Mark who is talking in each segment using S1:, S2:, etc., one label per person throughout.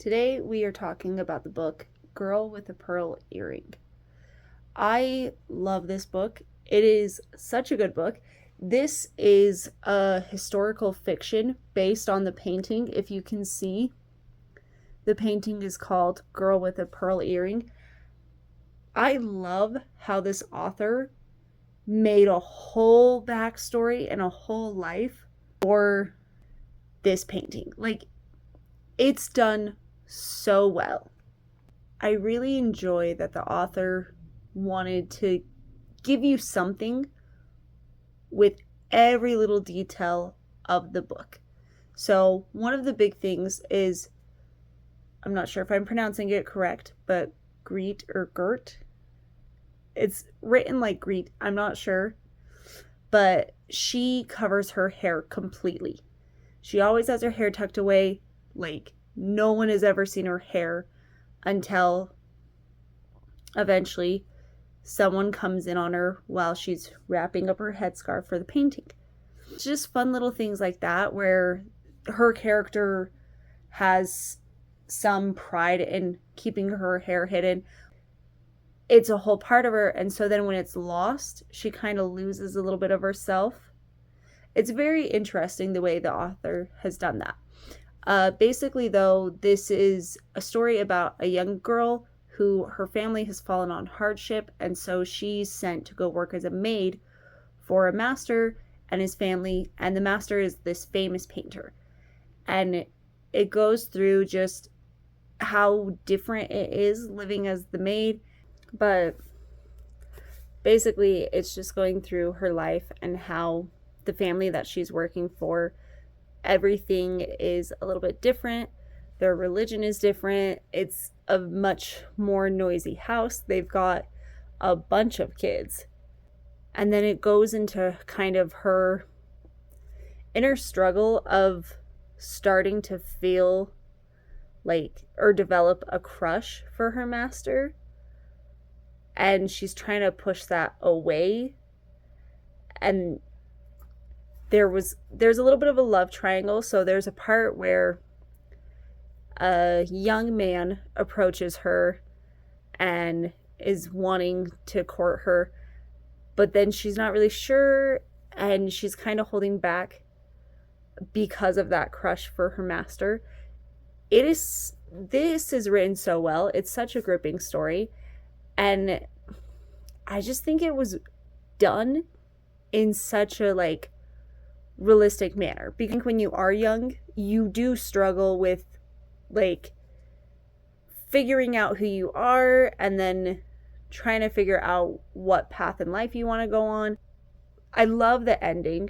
S1: Today we are talking about the book Girl with a Pearl Earring. I love this book. It is such a good book. This is a historical fiction based on the painting. If you can see, the painting is called Girl with a Pearl Earring. I love how this author made a whole backstory and a whole life for this painting. It's done so well. I really enjoy that the author wanted to give you something with every little detail of the book. So one of the big things is, I'm not sure if I'm pronouncing it correct, but Greet or Gert. It's written like Greet, I'm not sure. But she covers her hair completely. She always has her hair tucked away. No one has ever seen her hair until eventually someone comes in on her while she's wrapping up her headscarf for the painting. It's just fun little things like that where her character has some pride in keeping her hair hidden. It's a whole part of her, and so then when it's lost, she kind of loses a little bit of herself. It's very interesting the way the author has done that. Basically, though, this is a story about a young girl who her family has fallen on hardship, and so she's sent to go work as a maid for a master and his family, and the master is this famous painter. And it goes through just how different it is living as the maid, but basically it's just going through her life and how the family that she's working for, everything is a little bit different. Their religion is different. It's a much more noisy house. They've got a bunch of kids. And then it goes into kind of her inner struggle of starting to feel or develop a crush for her master. And she's trying to push that away. And there's a little bit of a love triangle. So there's a part where a young man approaches her and is wanting to court her, but then she's not really sure, and she's kind of holding back because of that crush for her master. This is written so well. It's such a gripping story, and I just think it was done in such a realistic manner. Because when you are young, you do struggle with figuring out who you are and then trying to figure out what path in life you want to go on. I love the ending.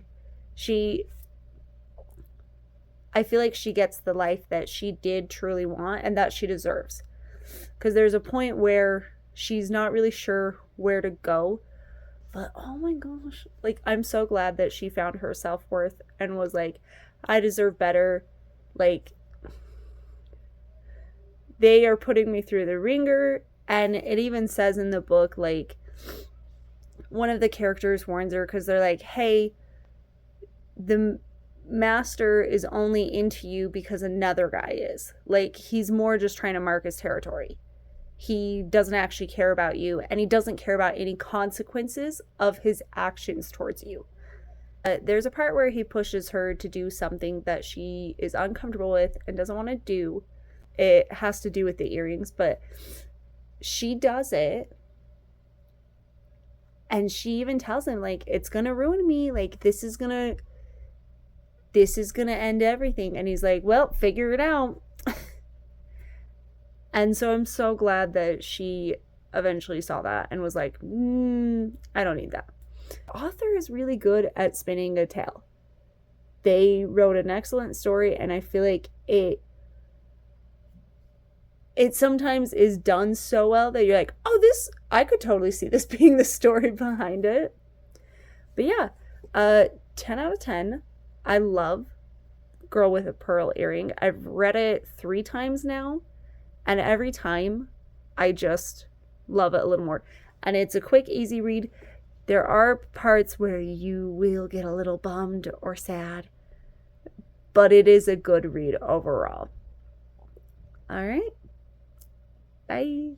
S1: I feel like she gets the life that she did truly want and that she deserves. Because there's a point where she's not really sure where to go. But oh my gosh, I'm so glad that she found her self-worth and was like, I deserve better. They are putting me through the ringer. And it even says in the book, one of the characters warns her because they're like, hey, the master is only into you because another guy is. He's more just trying to mark his territory. He doesn't actually care about you, and he doesn't care about any consequences of his actions towards you. There's a part where he pushes her to do something that she is uncomfortable with and doesn't want to do. It has to do with the earrings, but she does it. And she even tells him, it's going to ruin me. This is going to end everything. And he's like, well, figure it out. And so I'm so glad that she eventually saw that and was like, I don't need that. The author is really good at spinning a tale. They wrote an excellent story, and I feel like it sometimes is done so well that you're like, oh, I could totally see this being the story behind it. But yeah, 10 out of 10. I love Girl with a Pearl Earring. I've read it 3 times now. And every time, I just love it a little more. And it's a quick, easy read. There are parts where you will get a little bummed or sad. But it is a good read overall. All right. Bye.